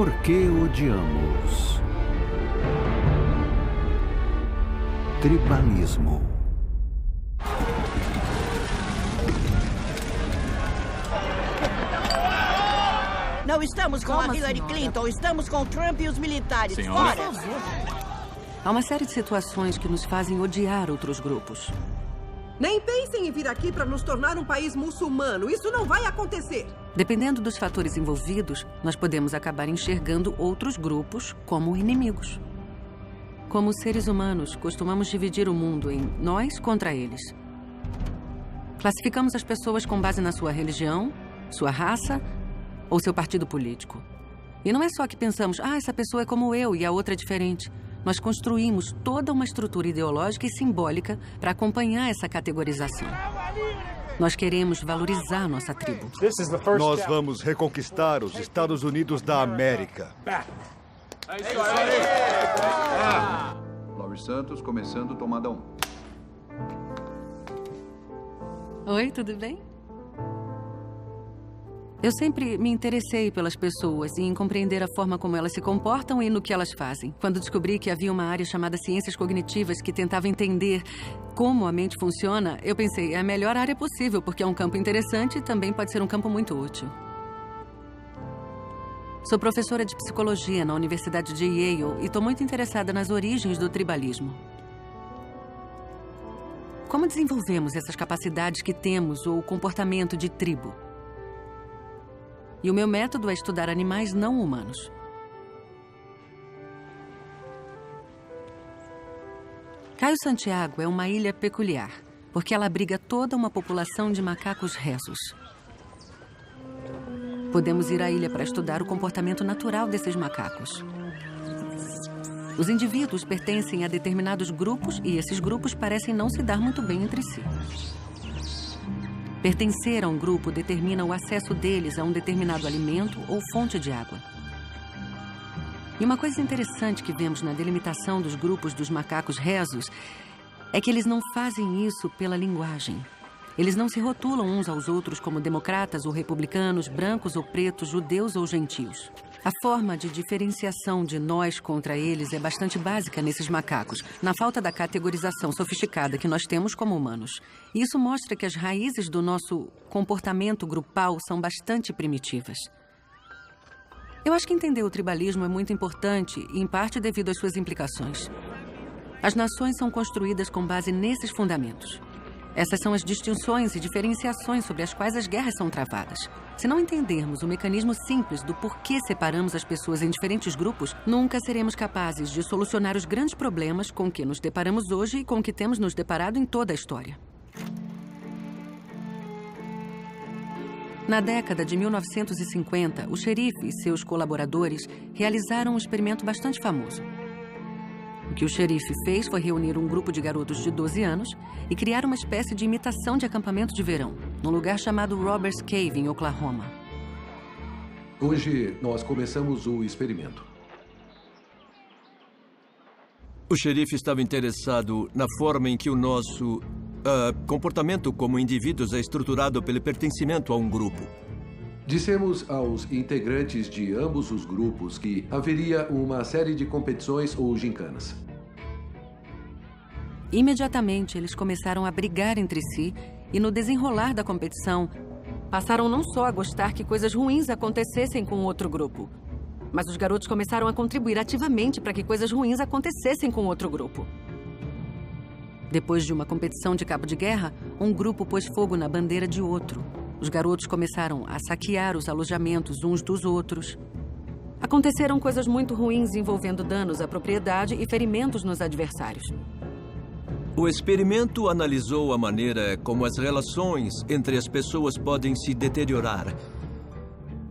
Por que odiamos? Tribalismo. Não estamos com a Hillary Clinton, estamos com o Trump e os militares. Senhora. Fora! Há uma série de situações que nos fazem odiar outros grupos. Nem pensem em vir aqui para nos tornar um país muçulmano. Isso não vai acontecer. Dependendo dos fatores envolvidos, nós podemos acabar enxergando outros grupos como inimigos. Como seres humanos, costumamos dividir o mundo em nós contra eles. Classificamos as pessoas com base na sua religião, sua raça ou seu partido político. E não é só que pensamos, essa pessoa é como eu e a outra é diferente. Nós construímos toda uma estrutura ideológica e simbólica para acompanhar essa categorização. Nós queremos valorizar nossa tribo. Nós vamos reconquistar os Estados Unidos da América. Laurie Santos, começando tomada 1. Oi, tudo bem? Eu sempre me interessei pelas pessoas e em compreender a forma como elas se comportam e no que elas fazem. Quando descobri que havia uma área chamada Ciências Cognitivas que tentava entender como a mente funciona, eu pensei, é a melhor área possível, porque é um campo interessante e também pode ser um campo muito útil. Sou professora de psicologia na Universidade de Yale e estou muito interessada nas origens do tribalismo. Como desenvolvemos essas capacidades que temos ou o comportamento de tribo? E o meu método é estudar animais não humanos. Caio Santiago é uma ilha peculiar, porque ela abriga toda uma população de macacos rezos. Podemos ir à ilha para estudar o comportamento natural desses macacos. Os indivíduos pertencem a determinados grupos e esses grupos parecem não se dar muito bem entre si. Pertencer a um grupo determina o acesso deles a um determinado alimento ou fonte de água. E uma coisa interessante que vemos na delimitação dos grupos dos macacos rezos é que eles não fazem isso pela linguagem. Eles não se rotulam uns aos outros como democratas ou republicanos, brancos ou pretos, judeus ou gentios. A forma de diferenciação de nós contra eles é bastante básica nesses macacos, na falta da categorização sofisticada que nós temos como humanos. Isso mostra que as raízes do nosso comportamento grupal são bastante primitivas. Eu acho que entender o tribalismo é muito importante, em parte devido às suas implicações. As nações são construídas com base nesses fundamentos. Essas são as distinções e diferenciações sobre as quais as guerras são travadas. Se não entendermos o mecanismo simples do porquê separamos as pessoas em diferentes grupos, nunca seremos capazes de solucionar os grandes problemas com que nos deparamos hoje e com que temos nos deparado em toda a história. Na década de 1950, o xerife e seus colaboradores realizaram um experimento bastante famoso. O que o xerife fez foi reunir um grupo de garotos de 12 anos e criar uma espécie de imitação de acampamento de verão, num lugar chamado Roberts Cave, em Oklahoma. Hoje, nós começamos o experimento. O xerife estava interessado na forma em que o nosso comportamento como indivíduos é estruturado pelo pertencimento a um grupo. Dissemos aos integrantes de ambos os grupos que haveria uma série de competições ou gincanas. Imediatamente, eles começaram a brigar entre si e, no desenrolar da competição, passaram não só a gostar que coisas ruins acontecessem com o outro grupo, mas os garotos começaram a contribuir ativamente para que coisas ruins acontecessem com o outro grupo. Depois de uma competição de cabo de guerra, um grupo pôs fogo na bandeira de outro. Os garotos começaram a saquear os alojamentos uns dos outros. Aconteceram coisas muito ruins envolvendo danos à propriedade e ferimentos nos adversários. O experimento analisou a maneira como as relações entre as pessoas podem se deteriorar.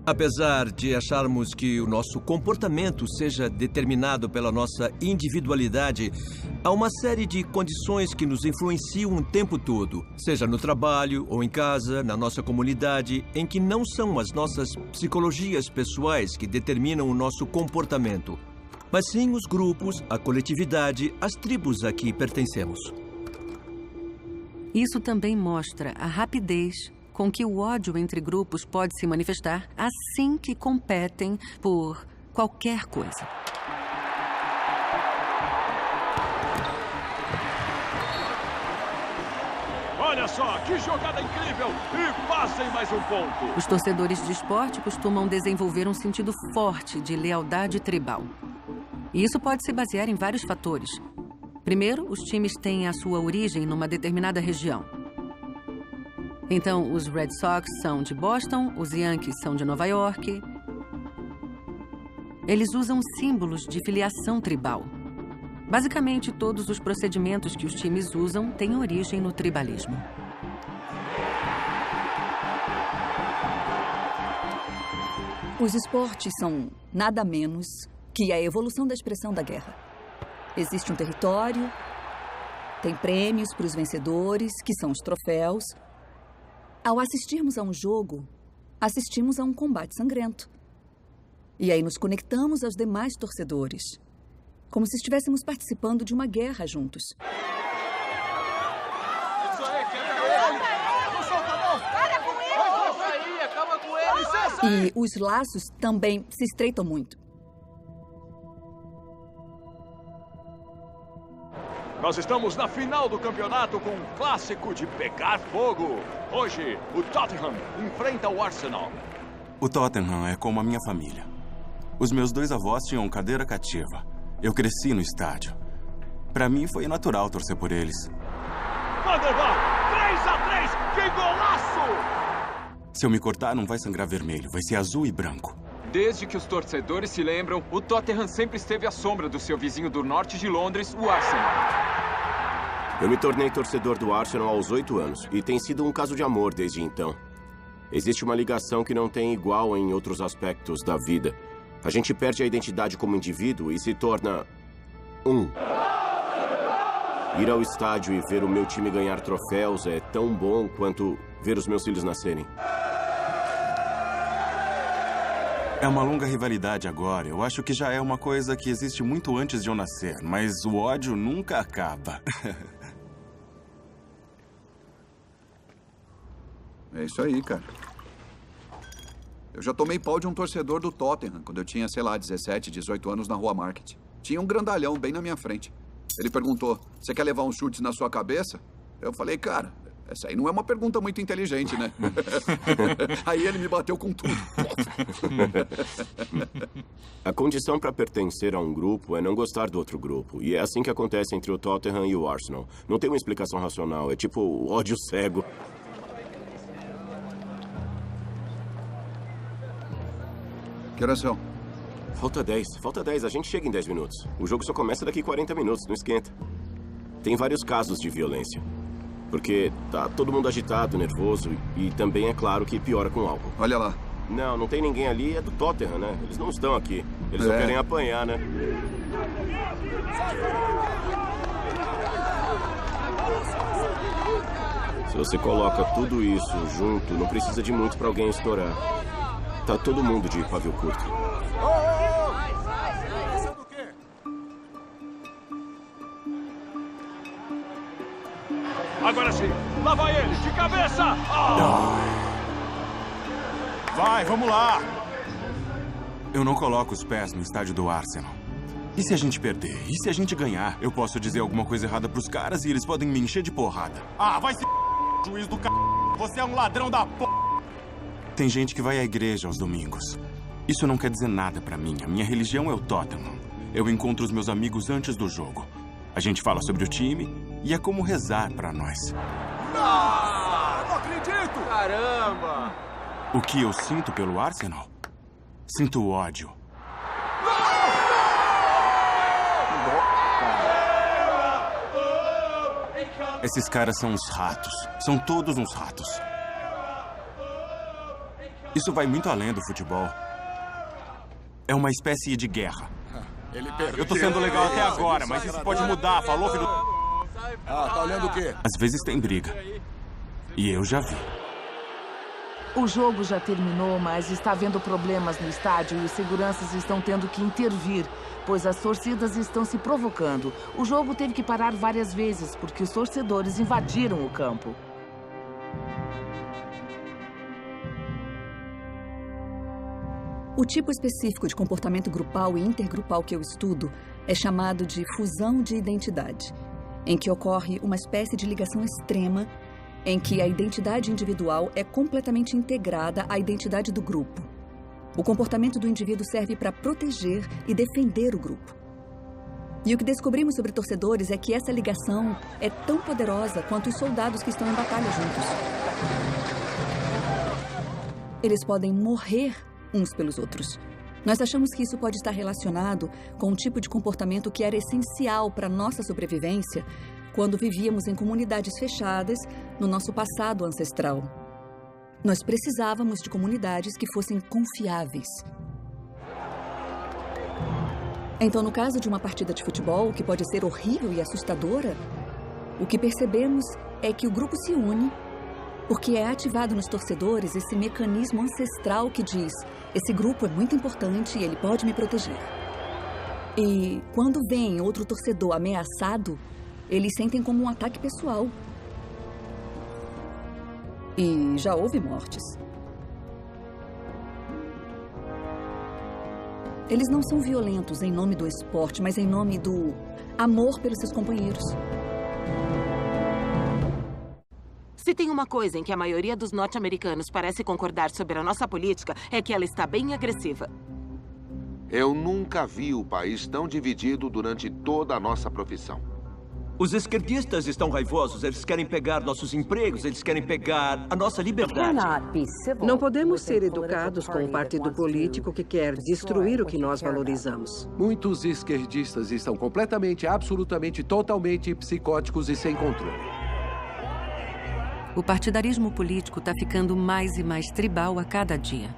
Apesar de acharmos que o nosso comportamento seja determinado pela nossa individualidade, há uma série de condições que nos influenciam o tempo todo, seja no trabalho ou em casa, na nossa comunidade, em que não são as nossas psicologias pessoais que determinam o nosso comportamento, mas sim os grupos, a coletividade, as tribos a que pertencemos. Isso também mostra a rapidez com que o ódio entre grupos pode se manifestar assim que competem por qualquer coisa. Olha só, que jogada incrível! E passem mais um ponto! Os torcedores de esporte costumam desenvolver um sentido forte de lealdade tribal. E isso pode se basear em vários fatores. Primeiro, os times têm a sua origem numa determinada região. Então, os Red Sox são de Boston, os Yankees são de Nova York. Eles usam símbolos de filiação tribal. Basicamente, todos os procedimentos que os times usam têm origem no tribalismo. Os esportes são nada menos que a evolução da expressão da guerra. Existe um território, tem prêmios para os vencedores, que são os troféus. Ao assistirmos a um jogo, assistimos a um combate sangrento. E aí nos conectamos aos demais torcedores, como se estivéssemos participando de uma guerra juntos. E os laços também se estreitam muito. Nós estamos na final do campeonato com um clássico de pegar fogo. Hoje, o Tottenham enfrenta o Arsenal. O Tottenham é como a minha família. Os meus 2 avós tinham cadeira cativa. Eu cresci no estádio. Para mim, foi natural torcer por eles. Van der Vaart, 3-3, que golaço! Se eu me cortar, não vai sangrar vermelho. Vai ser azul e branco. Desde que os torcedores se lembram, o Tottenham sempre esteve à sombra do seu vizinho do norte de Londres, o Arsenal. Eu me tornei torcedor do Arsenal aos 8 anos e tem sido um caso de amor desde então. Existe uma ligação que não tem igual em outros aspectos da vida. A gente perde a identidade como indivíduo e se torna um. Ir ao estádio e ver o meu time ganhar troféus é tão bom quanto ver os meus filhos nascerem. É uma longa rivalidade agora. Eu acho que já é uma coisa que existe muito antes de eu nascer, mas o ódio nunca acaba. É isso aí, cara. Eu já tomei pau de um torcedor do Tottenham quando eu tinha, sei lá, 17, 18 anos na Rua Market. Tinha um grandalhão bem na minha frente. Ele perguntou, você quer levar uns chutes na sua cabeça? Eu falei, cara, essa aí não é uma pergunta muito inteligente, né? Aí ele me bateu com tudo. A condição para pertencer a um grupo é não gostar do outro grupo. E é assim que acontece entre o Tottenham e o Arsenal. Não tem uma explicação racional. É tipo o ódio cego. Que horas são? Falta 10. Falta 10. A gente chega em 10 minutos. O jogo só começa daqui 40 minutos. Não esquenta. Tem vários casos de violência. Porque tá todo mundo agitado, nervoso. E também é claro que piora com álcool. Olha lá. Não tem ninguém ali. É do Tottenham, né? Eles não estão aqui. Eles só querem apanhar, né? Se você coloca tudo isso junto, não precisa de muito para alguém estourar. Tá todo mundo de pavio curto. Agora sim, lá vai ele, de cabeça! Vai, vamos lá! Eu não coloco os pés no estádio do Arsenal. E se a gente perder? E se a gente ganhar? Eu posso dizer alguma coisa errada pros caras e eles podem me encher de porrada. Ah, vai se juiz do c... Você é um ladrão da p... Tem gente que vai à igreja aos domingos. Isso não quer dizer nada pra mim. A minha religião é o Tottenham. Eu encontro os meus amigos antes do jogo. A gente fala sobre o time e é como rezar pra nós. Não acredito! Caramba! O que eu sinto pelo Arsenal? Sinto ódio. Esses caras são uns ratos. São todos uns ratos. Isso vai muito além do futebol. É uma espécie de guerra. Eu tô sendo legal até agora, mas isso pode mudar. Falou, filho? Tá olhando o quê? Às vezes tem briga. E eu já vi. O jogo já terminou, mas está havendo problemas no estádio e os seguranças estão tendo que intervir, pois as torcidas estão se provocando. O jogo teve que parar várias vezes porque os torcedores invadiram o campo. O tipo específico de comportamento grupal e intergrupal que eu estudo é chamado de fusão de identidade, em que ocorre uma espécie de ligação extrema em que a identidade individual é completamente integrada à identidade do grupo. O comportamento do indivíduo serve para proteger e defender o grupo. E o que descobrimos sobre torcedores é que essa ligação é tão poderosa quanto os soldados que estão em batalha juntos. Eles podem morrer uns pelos outros. Nós achamos que isso pode estar relacionado com um tipo de comportamento que era essencial para a nossa sobrevivência quando vivíamos em comunidades fechadas no nosso passado ancestral. Nós precisávamos de comunidades que fossem confiáveis. Então, no caso de uma partida de futebol, que pode ser horrível e assustadora, o que percebemos é que o grupo se une porque é ativado nos torcedores esse mecanismo ancestral que diz: esse grupo é muito importante e ele pode me proteger. E quando vem outro torcedor ameaçado, eles sentem como um ataque pessoal. E já houve mortes. Eles não são violentos em nome do esporte, mas em nome do amor pelos seus companheiros. Se tem uma coisa em que a maioria dos norte-americanos parece concordar sobre a nossa política, é que ela está bem agressiva. Eu nunca vi o país tão dividido durante toda a nossa profissão. Os esquerdistas estão raivosos, eles querem pegar nossos empregos, eles querem pegar a nossa liberdade. Não podemos ser educados com um partido político que quer destruir o que nós valorizamos. Muitos esquerdistas estão completamente, absolutamente, totalmente psicóticos e sem controle. O partidarismo político está ficando mais e mais tribal a cada dia.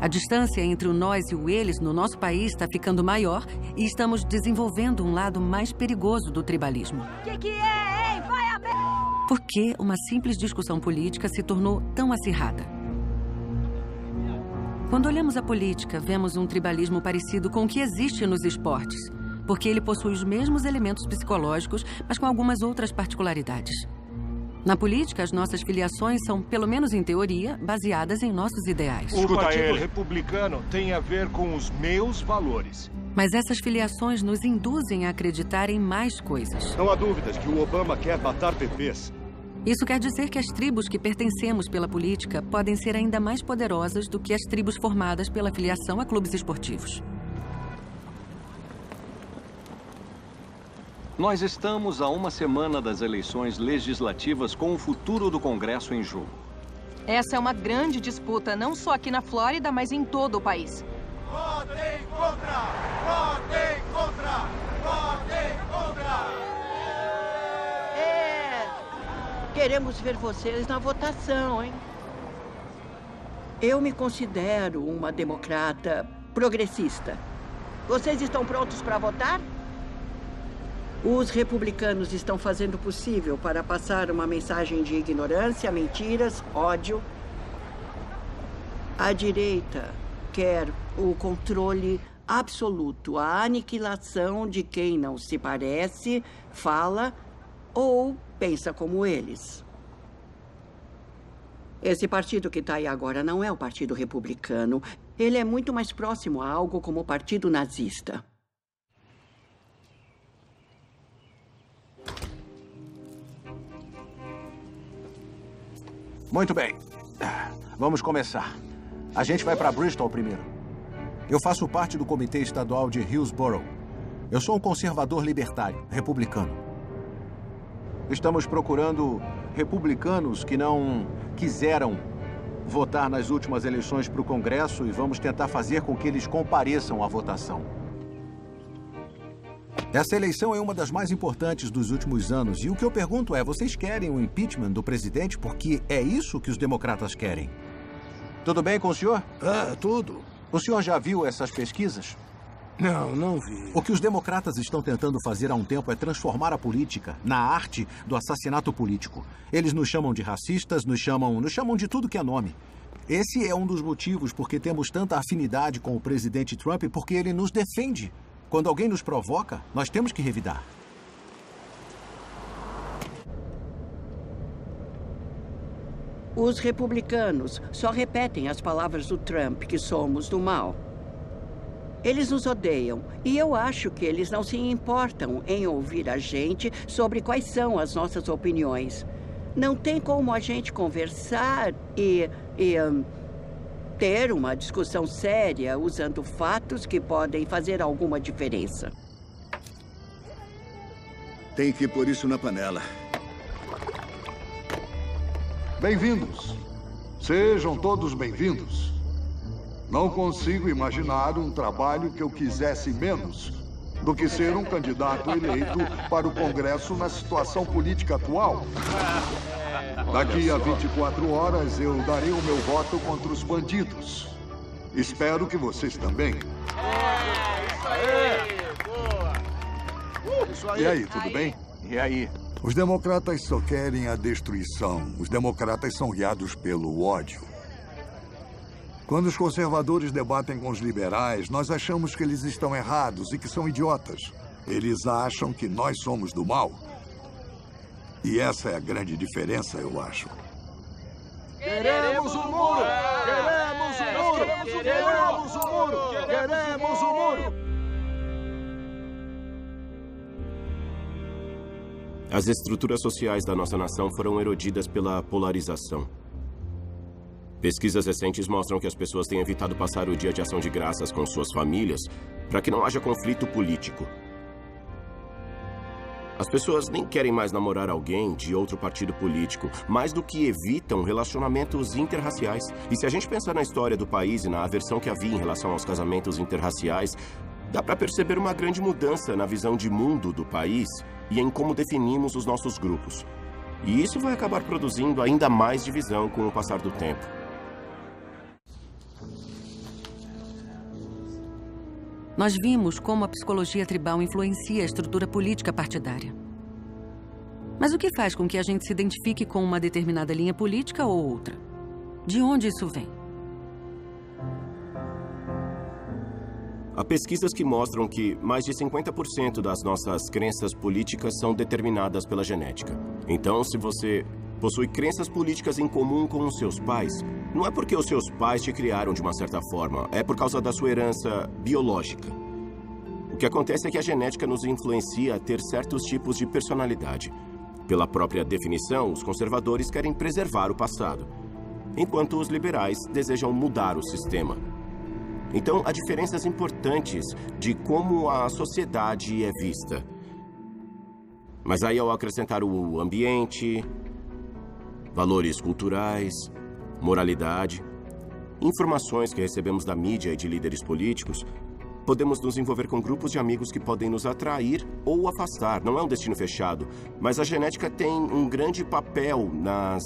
A distância entre o nós e o eles no nosso país está ficando maior e estamos desenvolvendo um lado mais perigoso do tribalismo. Que é, hein? Vai a merda! Por que uma simples discussão política se tornou tão acirrada? Quando olhamos a política, vemos um tribalismo parecido com o que existe nos esportes, porque ele possui os mesmos elementos psicológicos, mas com algumas outras particularidades. Na política, as nossas filiações são, pelo menos em teoria, baseadas em nossos ideais. O Partido Republicano tem a ver com os meus valores. Mas essas filiações nos induzem a acreditar em mais coisas. Não há dúvidas que o Obama quer matar bebês. Isso quer dizer que as tribos que pertencemos pela política podem ser ainda mais poderosas do que as tribos formadas pela filiação a clubes esportivos. Nós estamos a uma semana das eleições legislativas com o futuro do Congresso em jogo. Essa é uma grande disputa, não só aqui na Flórida, mas em todo o país. Votem contra! Votem contra! Votem contra! Queremos ver vocês na votação, hein? Eu me considero uma democrata progressista. Vocês estão prontos para votar? Os republicanos estão fazendo o possível para passar uma mensagem de ignorância, mentiras, ódio. A direita quer o controle absoluto, a aniquilação de quem não se parece, fala ou pensa como eles. Esse partido que está aí agora não é o Partido Republicano. Ele é muito mais próximo a algo como o Partido Nazista. Muito bem. Vamos começar. A gente vai para Bristol primeiro. Eu faço parte do Comitê Estadual de Hillsborough. Eu sou um conservador libertário, republicano. Estamos procurando republicanos que não quiseram votar nas últimas eleições para o Congresso e vamos tentar fazer com que eles compareçam à votação. Essa eleição é uma das mais importantes dos últimos anos. E o que eu pergunto é, vocês querem o impeachment do presidente porque é isso que os democratas querem? Tudo bem com o senhor? Tudo. O senhor já viu essas pesquisas? Não vi. O que os democratas estão tentando fazer há um tempo é transformar a política na arte do assassinato político. Eles nos chamam de racistas, nos chamam de tudo que é nome. Esse é um dos motivos porque temos tanta afinidade com o presidente Trump, porque ele nos defende. Quando alguém nos provoca, nós temos que revidar. Os republicanos só repetem as palavras do Trump, que somos do mal. Eles nos odeiam e eu acho que eles não se importam em ouvir a gente sobre quais são as nossas opiniões. Não tem como a gente conversar e ter uma discussão séria usando fatos que podem fazer alguma diferença. Tem que pôr isso na panela. Bem-vindos. Sejam todos bem-vindos. Não consigo imaginar um trabalho que eu quisesse menos do que ser um candidato eleito para o Congresso na situação política atual. Daqui a 24 horas eu darei o meu voto contra os bandidos. Espero que vocês também. E aí, tudo bem? E aí? Os democratas só querem a destruição. Os democratas são guiados pelo ódio. Quando os conservadores debatem com os liberais, nós achamos que eles estão errados e que são idiotas. Eles acham que nós somos do mal. E essa é a grande diferença, eu acho. Queremos o muro! Queremos o muro! Queremos o muro! Queremos o muro! As estruturas sociais da nossa nação foram erodidas pela polarização. Pesquisas recentes mostram que as pessoas têm evitado passar o dia de ação de graças com suas famílias para que não haja conflito político. As pessoas nem querem mais namorar alguém de outro partido político, mais do que evitam relacionamentos interraciais. E se a gente pensar na história do país e na aversão que havia em relação aos casamentos interraciais, dá para perceber uma grande mudança na visão de mundo do país e em como definimos os nossos grupos. E isso vai acabar produzindo ainda mais divisão com o passar do tempo. Nós vimos como a psicologia tribal influencia a estrutura política partidária. Mas o que faz com que a gente se identifique com uma determinada linha política ou outra? De onde isso vem? Há pesquisas que mostram que mais de 50% das nossas crenças políticas são determinadas pela genética. Então, se você possui crenças políticas em comum com os seus pais, não é porque os seus pais te criaram de uma certa forma, é por causa da sua herança biológica. O que acontece é que a genética nos influencia a ter certos tipos de personalidade. Pela própria definição, os conservadores querem preservar o passado, enquanto os liberais desejam mudar o sistema. Então, há diferenças importantes de como a sociedade é vista. Mas aí, ao acrescentar o ambiente, valores culturais, moralidade, informações que recebemos da mídia e de líderes políticos, podemos nos envolver com grupos de amigos que podem nos atrair ou afastar. Não é um destino fechado, mas a genética tem um grande papel nas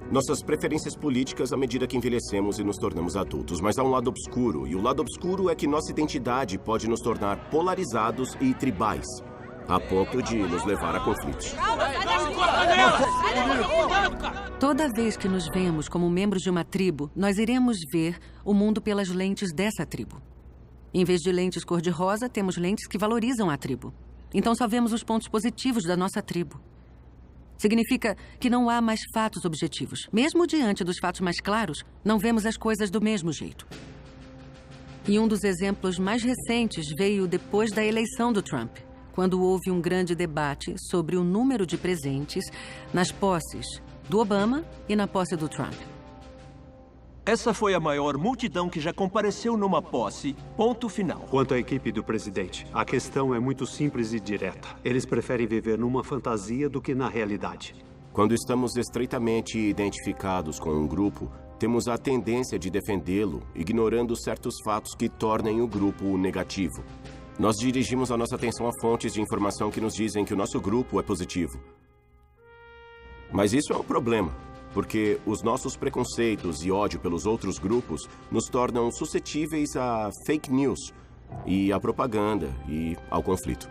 nossas preferências políticas à medida que envelhecemos e nos tornamos adultos. Mas há um lado obscuro, e o lado obscuro é que nossa identidade pode nos tornar polarizados e tribais, a ponto de nos levar a conflitos. Toda vez que nos vemos como membros de uma tribo, nós iremos ver o mundo pelas lentes dessa tribo. Em vez de lentes cor-de-rosa, temos lentes que valorizam a tribo. Então só vemos os pontos positivos da nossa tribo. Significa que não há mais fatos objetivos. Mesmo diante dos fatos mais claros, não vemos as coisas do mesmo jeito. E um dos exemplos mais recentes veio depois da eleição do Trump, quando houve um grande debate sobre o número de presentes nas posses do Obama e na posse do Trump. Essa foi a maior multidão que já compareceu numa posse. Ponto final. Quanto à equipe do presidente, a questão é muito simples e direta. Eles preferem viver numa fantasia do que na realidade. Quando estamos estreitamente identificados com um grupo, temos a tendência de defendê-lo, ignorando certos fatos que tornem o grupo negativo. Nós dirigimos a nossa atenção a fontes de informação que nos dizem que o nosso grupo é positivo. Mas isso é um problema, porque os nossos preconceitos e ódio pelos outros grupos nos tornam suscetíveis a fake news e à propaganda e ao conflito.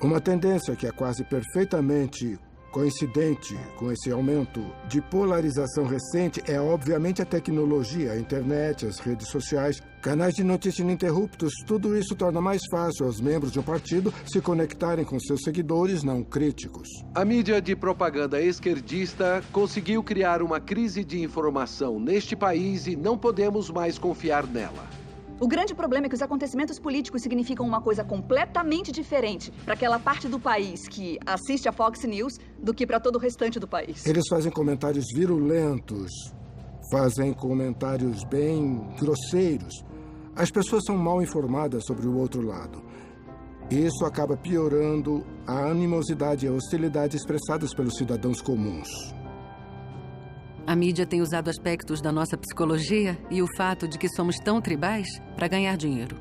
Uma tendência que é quase perfeitamente coincidente com esse aumento de polarização recente é, obviamente, a tecnologia, a internet, as redes sociais, canais de notícia ininterruptos. Tudo isso torna mais fácil aos membros de um partido se conectarem com seus seguidores não críticos. A mídia de propaganda esquerdista conseguiu criar uma crise de informação neste país e não podemos mais confiar nela. O grande problema é que os acontecimentos políticos significam uma coisa completamente diferente para aquela parte do país que assiste a Fox News do que para todo o restante do país. Eles fazem comentários virulentos, fazem comentários bem grosseiros. As pessoas são mal informadas sobre o outro lado. Isso acaba piorando a animosidade e a hostilidade expressadas pelos cidadãos comuns. A mídia tem usado aspectos da nossa psicologia e o fato de que somos tão tribais para ganhar dinheiro.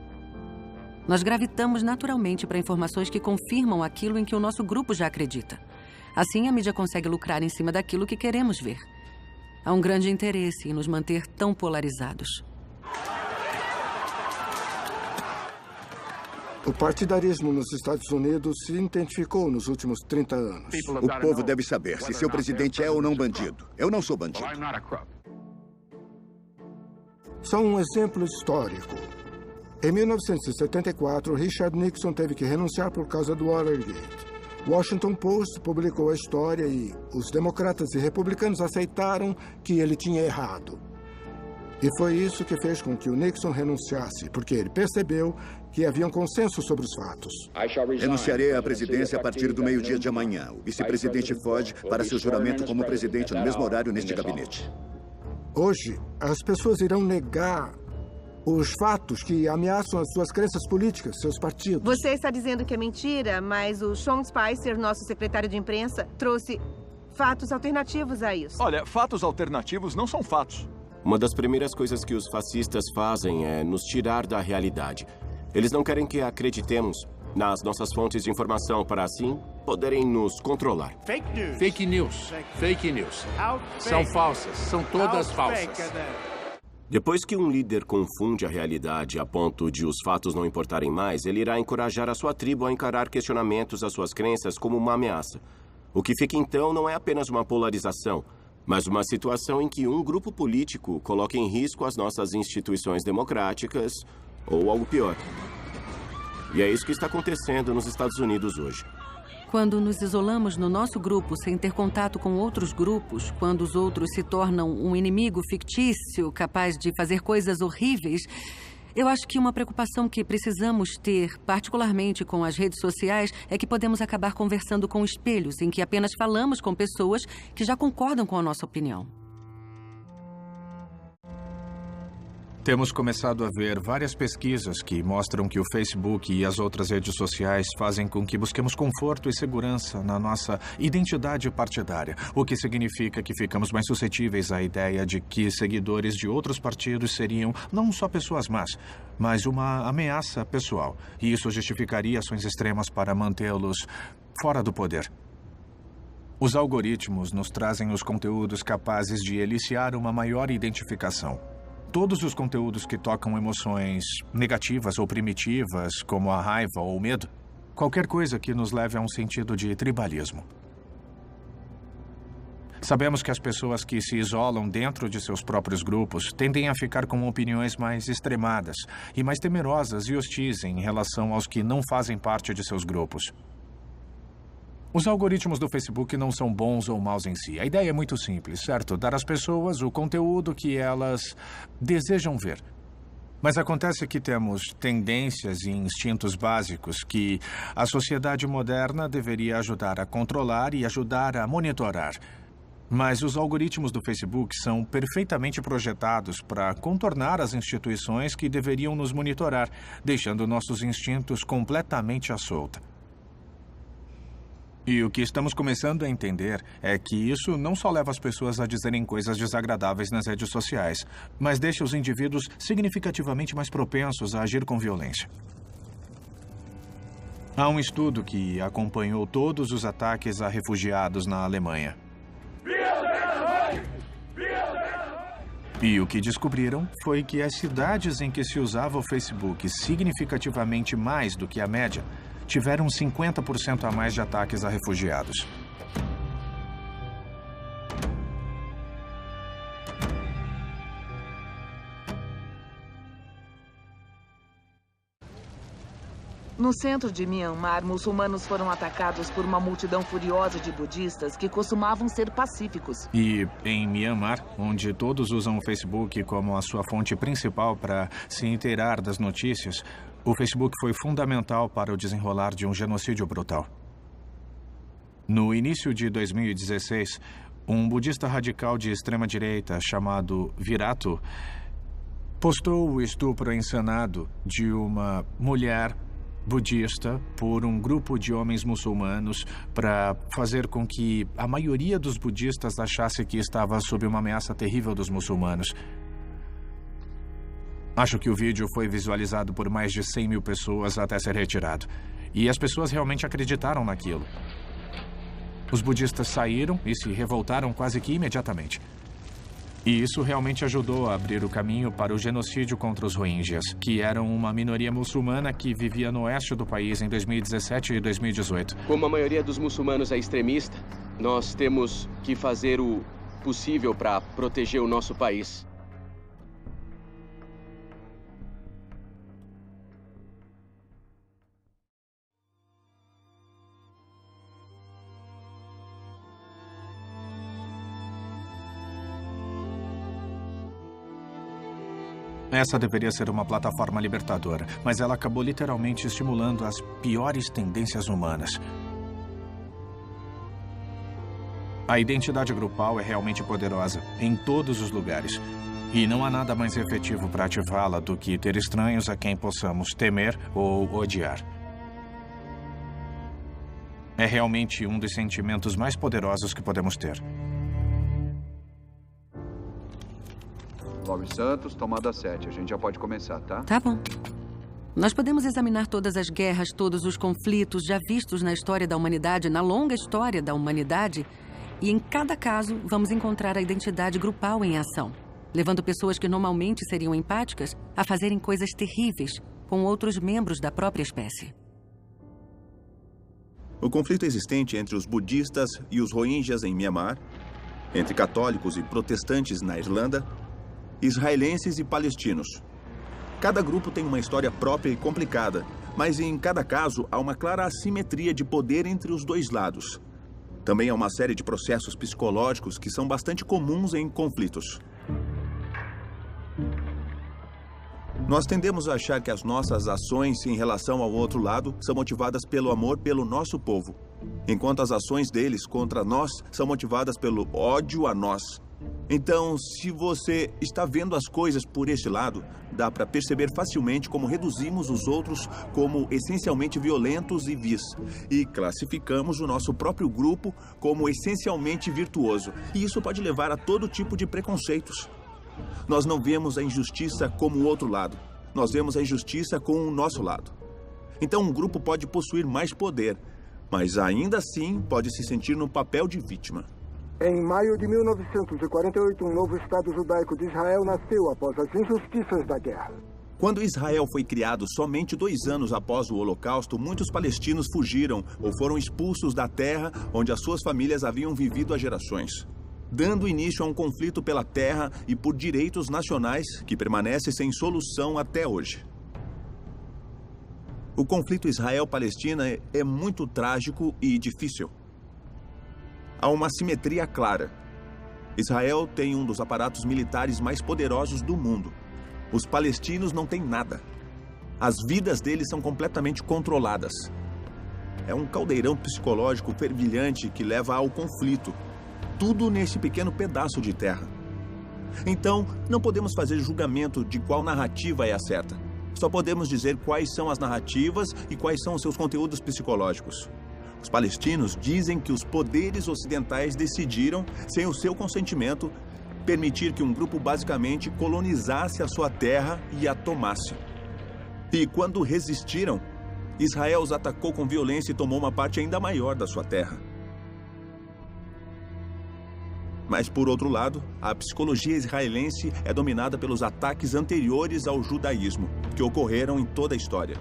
Nós gravitamos naturalmente para informações que confirmam aquilo em que o nosso grupo já acredita. Assim, a mídia consegue lucrar em cima daquilo que queremos ver. Há um grande interesse em nos manter tão polarizados. O partidarismo nos Estados Unidos se intensificou nos últimos 30 anos. O povo deve saber se seu presidente é ou não bandido. Eu não sou bandido. Só um exemplo histórico. Em 1974, Richard Nixon teve que renunciar por causa do Watergate. O Washington Post publicou a história e os democratas e republicanos aceitaram que ele tinha errado. E foi isso que fez com que o Nixon renunciasse, porque ele percebeu que havia um consenso sobre os fatos. Renunciarei à presidência a partir do meio-dia de amanhã. O vice-presidente Ford para seu juramento como presidente no mesmo horário neste gabinete. Hoje, as pessoas irão negar os fatos que ameaçam as suas crenças políticas, seus partidos. Você está dizendo que é mentira, mas o Sean Spicer, nosso secretário de imprensa, trouxe fatos alternativos a isso. Olha, fatos alternativos não são fatos. Uma das primeiras coisas que os fascistas fazem é nos tirar da realidade. Eles não querem que acreditemos nas nossas fontes de informação para, assim, poderem nos controlar. Fake news. Fake news. São falsas. São todas falsas. Depois que um líder confunde a realidade a ponto de os fatos não importarem mais, ele irá encorajar a sua tribo a encarar questionamentos às suas crenças como uma ameaça. O que fica, então, não é apenas uma polarização, mas uma situação em que um grupo político coloca em risco as nossas instituições democráticas ou algo pior. E é isso que está acontecendo nos Estados Unidos hoje. Quando nos isolamos no nosso grupo sem ter contato com outros grupos, quando os outros se tornam um inimigo fictício capaz de fazer coisas horríveis, eu acho que uma preocupação que precisamos ter, particularmente com as redes sociais, é que podemos acabar conversando com espelhos em que apenas falamos com pessoas que já concordam com a nossa opinião. Temos começado a ver várias pesquisas que mostram que o Facebook e as outras redes sociais fazem com que busquemos conforto e segurança na nossa identidade partidária, o que significa que ficamos mais suscetíveis à ideia de que seguidores de outros partidos seriam não só pessoas más, mas uma ameaça pessoal. E isso justificaria ações extremas para mantê-los fora do poder. Os algoritmos nos trazem os conteúdos capazes de eliciar uma maior identificação. Todos os conteúdos que tocam emoções negativas ou primitivas, como a raiva ou o medo, qualquer coisa que nos leve a um sentido de tribalismo. Sabemos que as pessoas que se isolam dentro de seus próprios grupos tendem a ficar com opiniões mais extremadas e mais temerosas e hostis em relação aos que não fazem parte de seus grupos. Os algoritmos do Facebook não são bons ou maus em si. A ideia é muito simples, certo? Dar às pessoas o conteúdo que elas desejam ver. Mas acontece que temos tendências e instintos básicos que a sociedade moderna deveria ajudar a controlar e ajudar a monitorar. Mas os algoritmos do Facebook são perfeitamente projetados para contornar as instituições que deveriam nos monitorar, deixando nossos instintos completamente à solta. E o que estamos começando a entender é que isso não só leva as pessoas a dizerem coisas desagradáveis nas redes sociais, mas deixa os indivíduos significativamente mais propensos a agir com violência. Há um estudo que acompanhou todos os ataques a refugiados na Alemanha. E o que descobriram foi que as cidades em que se usava o Facebook significativamente mais do que a média tiveram 50% a mais de ataques a refugiados. No centro de Myanmar, muçulmanos foram atacados por uma multidão furiosa de budistas que costumavam ser pacíficos. E em Myanmar, onde todos usam o Facebook como a sua fonte principal para se inteirar das notícias, o Facebook foi fundamental para o desenrolar de um genocídio brutal. No início de 2016, um budista radical de extrema-direita chamado Virato postou o estupro encenado de uma mulher budista por um grupo de homens muçulmanos para fazer com que a maioria dos budistas achasse que estava sob uma ameaça terrível dos muçulmanos. Acho que o vídeo foi visualizado por mais de 100 mil pessoas até ser retirado. E as pessoas realmente acreditaram naquilo. Os budistas saíram e se revoltaram quase que imediatamente. E isso realmente ajudou a abrir o caminho para o genocídio contra os Rohingyas, que eram uma minoria muçulmana que vivia no oeste do país em 2017 e 2018. Como a maioria dos muçulmanos é extremista, nós temos que fazer o possível para proteger o nosso país. Essa deveria ser uma plataforma libertadora, mas ela acabou literalmente estimulando as piores tendências humanas. A identidade grupal é realmente poderosa, em todos os lugares. E não há nada mais efetivo para ativá-la do que ter estranhos a quem possamos temer ou odiar. É realmente um dos sentimentos mais poderosos que podemos ter. Laurie Santos, tomada 7. A gente já pode começar, tá? Tá bom. Nós podemos examinar todas as guerras, todos os conflitos já vistos na história da humanidade, na longa história da humanidade, e em cada caso vamos encontrar a identidade grupal em ação, levando pessoas que normalmente seriam empáticas a fazerem coisas terríveis com outros membros da própria espécie. O conflito existente entre os budistas e os Rohingyas em Myanmar, entre católicos e protestantes na Irlanda, israelenses e palestinos. Cada grupo tem uma história própria e complicada, mas em cada caso há uma clara assimetria de poder entre os dois lados. Também há uma série de processos psicológicos que são bastante comuns em conflitos. Nós tendemos a achar que as nossas ações em relação ao outro lado são motivadas pelo amor pelo nosso povo, enquanto as ações deles contra nós são motivadas pelo ódio a nós. Então, se você está vendo as coisas por este lado, dá para perceber facilmente como reduzimos os outros como essencialmente violentos e vis, e classificamos o nosso próprio grupo como essencialmente virtuoso. E isso pode levar a todo tipo de preconceitos. Nós não vemos a injustiça como o outro lado. Nós vemos a injustiça com o nosso lado. Então, um grupo pode possuir mais poder, mas ainda assim pode se sentir no papel de vítima. Em maio de 1948, um novo Estado judaico de Israel nasceu após as injustiças da guerra. Quando Israel foi criado somente 2 anos após o Holocausto, muitos palestinos fugiram ou foram expulsos da terra onde as suas famílias haviam vivido há gerações, dando início a um conflito pela terra e por direitos nacionais que permanece sem solução até hoje. O conflito Israel-Palestina é muito trágico e difícil. Há uma simetria clara. Israel tem um dos aparatos militares mais poderosos do mundo. Os palestinos não têm nada. As vidas deles são completamente controladas. É um caldeirão psicológico fervilhante que leva ao conflito. Tudo nesse pequeno pedaço de terra. Então, não podemos fazer julgamento de qual narrativa é a certa. Só podemos dizer quais são as narrativas e quais são os seus conteúdos psicológicos. Os palestinos dizem que os poderes ocidentais decidiram, sem o seu consentimento, permitir que um grupo basicamente colonizasse a sua terra e a tomasse. E quando resistiram, Israel os atacou com violência e tomou uma parte ainda maior da sua terra. Mas, por outro lado, a psicologia israelense é dominada pelos ataques anteriores ao judaísmo, que ocorreram em toda a história.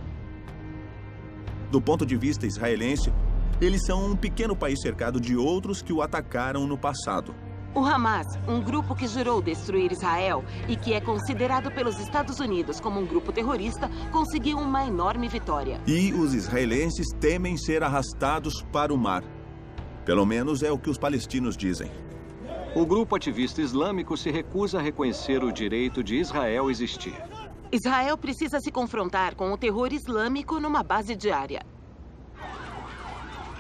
Do ponto de vista israelense, eles são um pequeno país cercado de outros que o atacaram no passado. O Hamas, um grupo que jurou destruir Israel e que é considerado pelos Estados Unidos como um grupo terrorista, conseguiu uma enorme vitória. E os israelenses temem ser arrastados para o mar. Pelo menos é o que os palestinos dizem. O grupo ativista islâmico se recusa a reconhecer o direito de Israel existir. Israel precisa se confrontar com o terror islâmico numa base diária.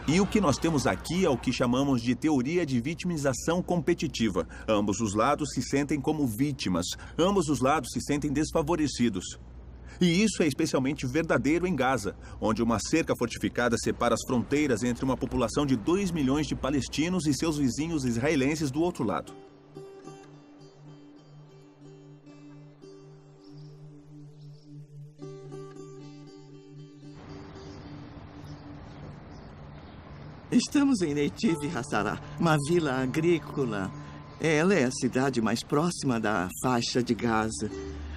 E o que nós temos aqui é o que chamamos de teoria de vitimização competitiva. Ambos os lados se sentem como vítimas. Ambos os lados se sentem desfavorecidos. E isso é especialmente verdadeiro em Gaza, onde uma cerca fortificada separa as fronteiras entre uma população de 2 milhões de palestinos e seus vizinhos israelenses do outro lado. Estamos em Netiv Hassarah, uma vila agrícola. Ela é a cidade mais próxima da faixa de Gaza.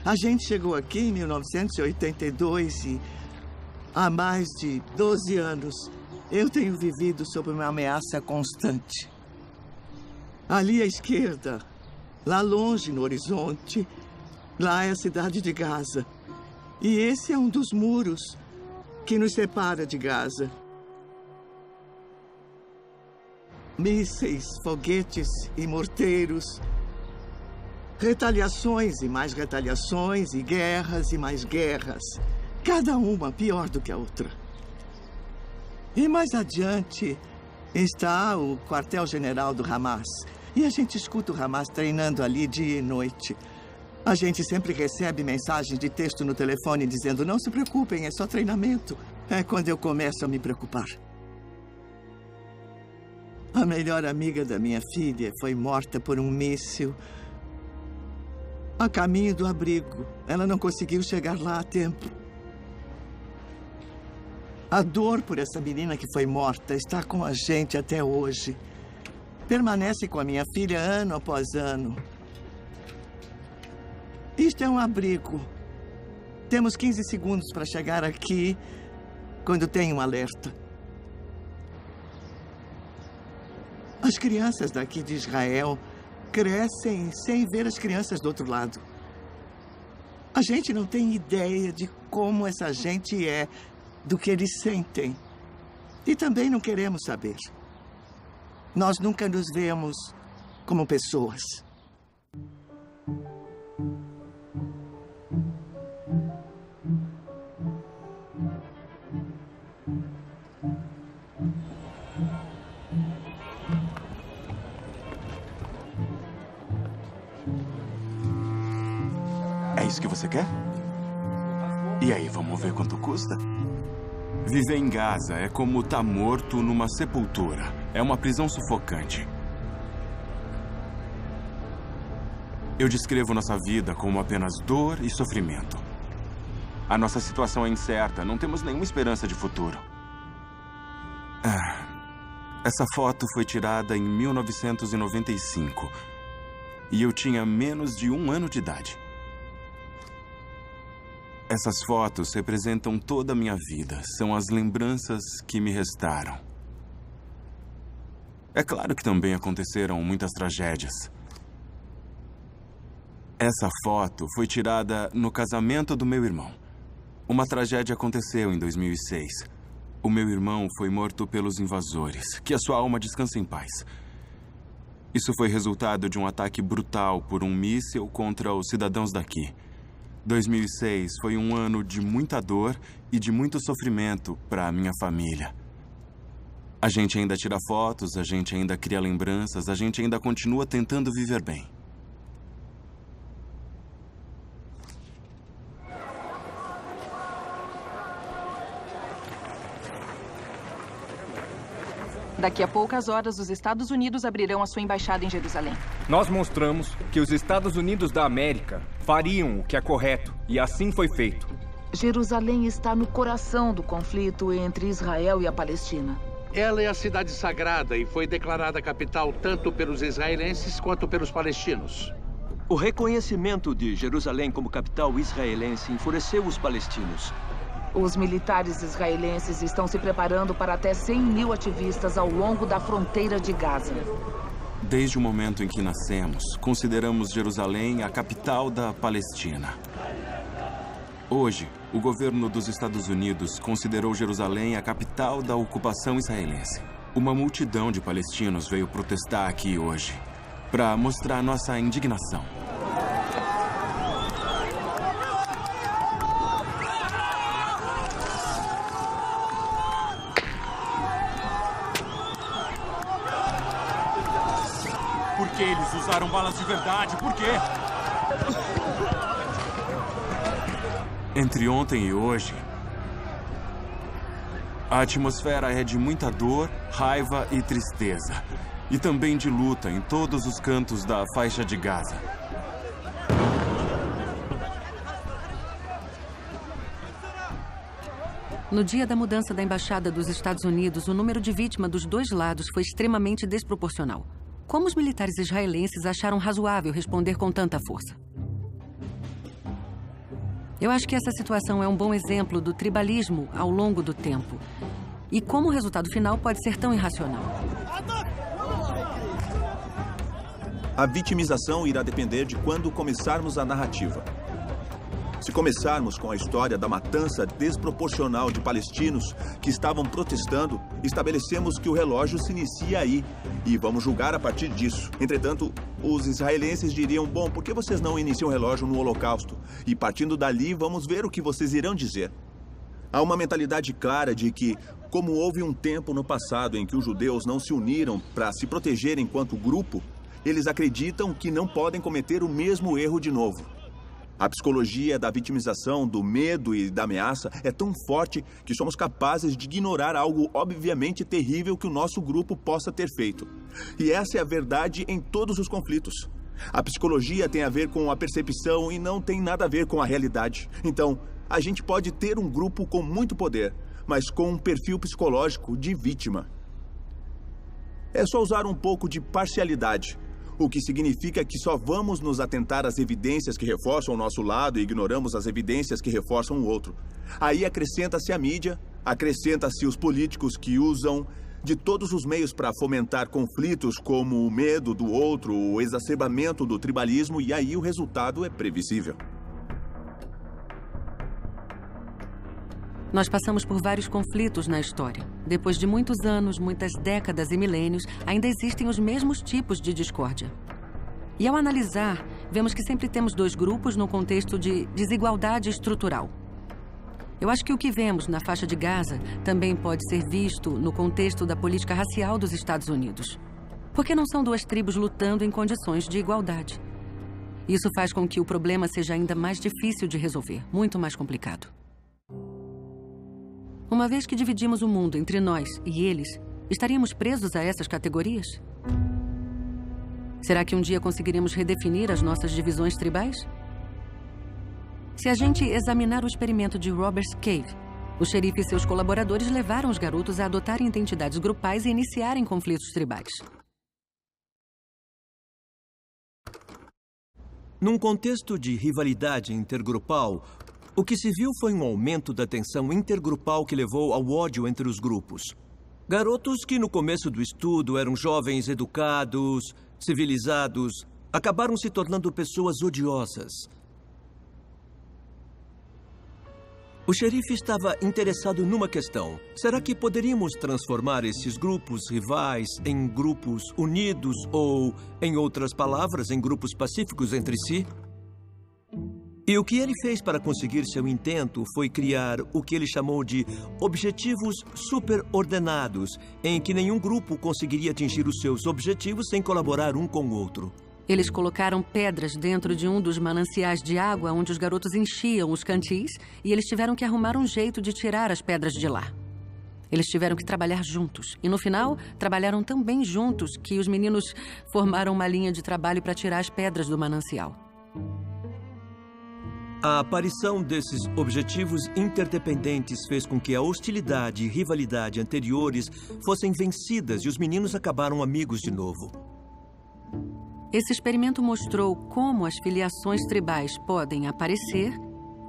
A gente chegou aqui em 1982 e há mais de 12 anos eu tenho vivido sob uma ameaça constante. Ali à esquerda, lá longe no horizonte, lá é a cidade de Gaza. E esse é um dos muros que nos separa de Gaza. Mísseis, foguetes e morteiros. Retaliações e mais retaliações, e guerras e mais guerras. Cada uma pior do que a outra. E mais adiante está o quartel-general do Hamas. E a gente escuta o Hamas treinando ali dia e noite. A gente sempre recebe mensagens de texto no telefone dizendo: não se preocupem, é só treinamento. É quando eu começo a me preocupar. A melhor amiga da minha filha foi morta por um míssil a caminho do abrigo. Ela não conseguiu chegar lá a tempo. A dor por essa menina que foi morta está com a gente até hoje. Permanece com a minha filha ano após ano. Isto é um abrigo. Temos 15 segundos para chegar aqui quando tem um alerta. As crianças daqui de Israel crescem sem ver as crianças do outro lado. A gente não tem ideia de como essa gente é, do que eles sentem. E também não queremos saber. Nós nunca nos vemos como pessoas. É isso que você quer? E aí, vamos ver quanto custa? Viver em Gaza é como estar morto numa sepultura. É uma prisão sufocante. Eu descrevo nossa vida como apenas dor e sofrimento. A nossa situação é incerta, não temos nenhuma esperança de futuro. Essa foto foi tirada em 1995. E eu tinha menos de 1 ano de idade. Essas fotos representam toda a minha vida. São as lembranças que me restaram. É claro que também aconteceram muitas tragédias. Essa foto foi tirada no casamento do meu irmão. Uma tragédia aconteceu em 2006. O meu irmão foi morto pelos invasores. Que a sua alma descanse em paz. Isso foi resultado de um ataque brutal por um míssil contra os cidadãos daqui. 2006 foi um ano de muita dor e de muito sofrimento para a minha família. A gente ainda tira fotos, a gente ainda cria lembranças, a gente ainda continua tentando viver bem. Daqui a poucas horas, os Estados Unidos abrirão a sua embaixada em Jerusalém. Nós mostramos que os Estados Unidos da América fariam o que é correto, e assim foi feito. Jerusalém está no coração do conflito entre Israel e a Palestina. Ela é a cidade sagrada e foi declarada capital tanto pelos israelenses quanto pelos palestinos. O reconhecimento de Jerusalém como capital israelense enfureceu os palestinos. Os militares israelenses estão se preparando para até 100 mil ativistas ao longo da fronteira de Gaza. Desde o momento em que nascemos, consideramos Jerusalém a capital da Palestina. Hoje, o governo dos Estados Unidos considerou Jerusalém a capital da ocupação israelense. Uma multidão de palestinos veio protestar aqui hoje para mostrar nossa indignação. Por que eles usaram balas de verdade? Por quê? Entre ontem e hoje, a atmosfera é de muita dor, raiva e tristeza. E também de luta em todos os cantos da faixa de Gaza. No dia da mudança da embaixada dos Estados Unidos, o número de vítimas dos dois lados foi extremamente desproporcional. Como os militares israelenses acharam razoável responder com tanta força? Eu acho que essa situação é um bom exemplo do tribalismo ao longo do tempo. E como o resultado final pode ser tão irracional. A vitimização irá depender de quando começarmos a narrativa. Se começarmos com a história da matança desproporcional de palestinos que estavam protestando, estabelecemos que o relógio se inicia aí e vamos julgar a partir disso. Entretanto, os israelenses diriam, bom, por que vocês não iniciam o relógio no Holocausto? E partindo dali, vamos ver o que vocês irão dizer. Há uma mentalidade clara de que, como houve um tempo no passado em que os judeus não se uniram para se proteger enquanto grupo, eles acreditam que não podem cometer o mesmo erro de novo. A psicologia da vitimização, do medo e da ameaça é tão forte que somos capazes de ignorar algo obviamente terrível que o nosso grupo possa ter feito. E essa é a verdade em todos os conflitos. A psicologia tem a ver com a percepção e não tem nada a ver com a realidade. Então, a gente pode ter um grupo com muito poder, mas com um perfil psicológico de vítima. É só usar um pouco de parcialidade. O que significa que só vamos nos atentar às evidências que reforçam o nosso lado e ignoramos as evidências que reforçam o outro. Aí acrescenta-se a mídia, acrescenta-se os políticos que usam de todos os meios para fomentar conflitos como o medo do outro, o exacerbamento do tribalismo, e aí o resultado é previsível. Nós passamos por vários conflitos na história. Depois de muitos anos, muitas décadas e milênios, ainda existem os mesmos tipos de discórdia. E ao analisar, vemos que sempre temos dois grupos no contexto de desigualdade estrutural. Eu acho que o que vemos na faixa de Gaza também pode ser visto no contexto da política racial dos Estados Unidos. Porque não são duas tribos lutando em condições de igualdade. Isso faz com que o problema seja ainda mais difícil de resolver, muito mais complicado. Uma vez que dividimos o mundo entre nós e eles, estaríamos presos a essas categorias? Será que um dia conseguiremos redefinir as nossas divisões tribais? Se a gente examinar o experimento de Roberts Cave, o xerife e seus colaboradores levaram os garotos a adotarem identidades grupais e iniciarem conflitos tribais. Num contexto de rivalidade intergrupal, o que se viu foi um aumento da tensão intergrupal que levou ao ódio entre os grupos. Garotos que no começo do estudo eram jovens educados, civilizados, acabaram se tornando pessoas odiosas. O xerife estava interessado numa questão. Será que poderíamos transformar esses grupos rivais em grupos unidos ou, em outras palavras, em grupos pacíficos entre si? E o que ele fez para conseguir seu intento foi criar o que ele chamou de objetivos superordenados, em que nenhum grupo conseguiria atingir os seus objetivos sem colaborar um com o outro. Eles colocaram pedras dentro de um dos mananciais de água onde os garotos enchiam os cantis e eles tiveram que arrumar um jeito de tirar as pedras de lá. Eles tiveram que trabalhar juntos. E no final, trabalharam tão bem juntos que os meninos formaram uma linha de trabalho para tirar as pedras do manancial. A aparição desses objetivos interdependentes fez com que a hostilidade e rivalidade anteriores fossem vencidas e os meninos acabaram amigos de novo. Esse experimento mostrou como as filiações tribais podem aparecer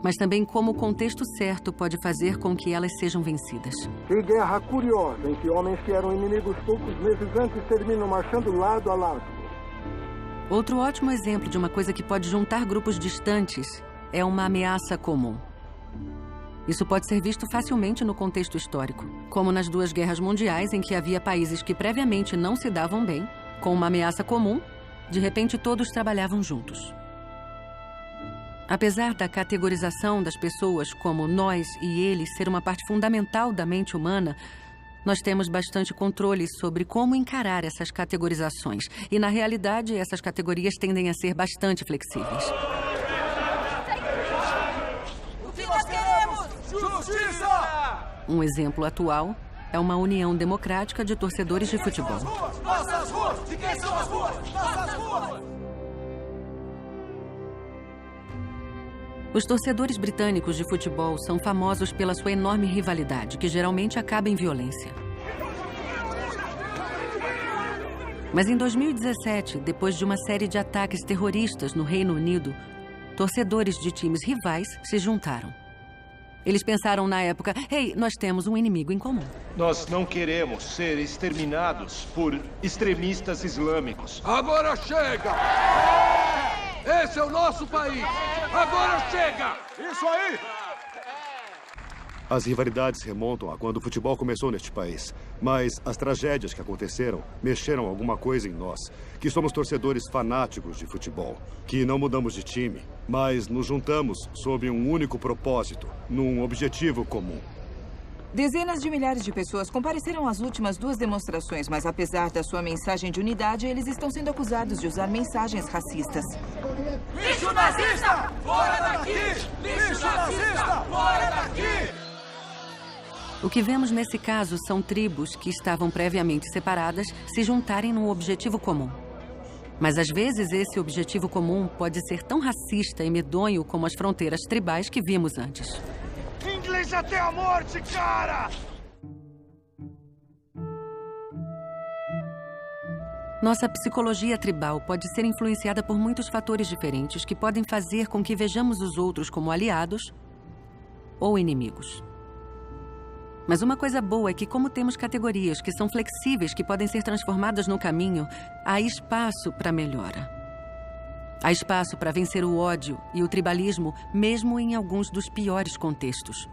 mas também como o contexto certo pode fazer com que elas sejam vencidas. Que guerra curiosa em que homens que eram inimigos poucos meses antes terminam marchando lado a lado. Outro ótimo exemplo de uma coisa que pode juntar grupos distantes é uma ameaça comum. Isso pode ser visto facilmente no contexto histórico, como nas 2 guerras mundiais em que havia países que previamente não se davam bem, com uma ameaça comum, de repente todos trabalhavam juntos. Apesar da categorização das pessoas como nós e eles ser uma parte fundamental da mente humana, nós temos bastante controle sobre como encarar essas categorizações. E, na realidade, essas categorias tendem a ser bastante flexíveis. O que nós queremos? Justiça! Um exemplo atual é uma união democrática de torcedores de futebol. Nossas ruas! De quem são as ruas? Nossas ruas! Os torcedores britânicos de futebol são famosos pela sua enorme rivalidade, que geralmente acaba em violência. Mas em 2017, depois de uma série de ataques terroristas no Reino Unido, torcedores de times rivais se juntaram. Eles pensaram na época, hey, nós temos um inimigo em comum. Nós não queremos ser exterminados por extremistas islâmicos. Agora chega! Esse é o nosso país! Agora chega! Isso aí! As rivalidades remontam a quando o futebol começou neste país. Mas as tragédias que aconteceram mexeram alguma coisa em nós, que somos torcedores fanáticos de futebol, que não mudamos de time, mas nos juntamos sob um único propósito, num objetivo comum. Dezenas de milhares de pessoas compareceram às últimas 2 demonstrações, mas apesar da sua mensagem de unidade, eles estão sendo acusados de usar mensagens racistas. Lixo nazista! Fora daqui! Lixo nazista! Fora daqui! O que vemos nesse caso são tribos que estavam previamente separadas se juntarem num objetivo comum. Mas às vezes esse objetivo comum pode ser tão racista e medonho como as fronteiras tribais que vimos antes. Inglês até a morte, cara! Nossa psicologia tribal pode ser influenciada por muitos fatores diferentes que podem fazer com que vejamos os outros como aliados ou inimigos. Mas uma coisa boa é que, como temos categorias que são flexíveis, que podem ser transformadas no caminho, há espaço para melhora. Há espaço para vencer o ódio e o tribalismo, mesmo em alguns dos piores contextos.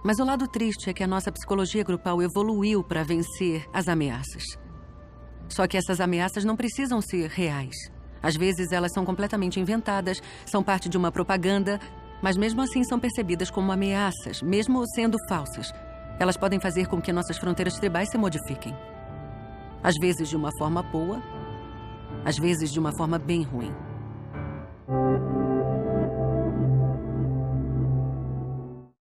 Mas o lado triste é que a nossa psicologia grupal evoluiu para vencer as ameaças. Só que essas ameaças não precisam ser reais. Às vezes elas são completamente inventadas, são parte de uma propaganda, mas mesmo assim são percebidas como ameaças, mesmo sendo falsas. Elas podem fazer com que nossas fronteiras tribais se modifiquem. Às vezes de uma forma boa, às vezes de uma forma bem ruim.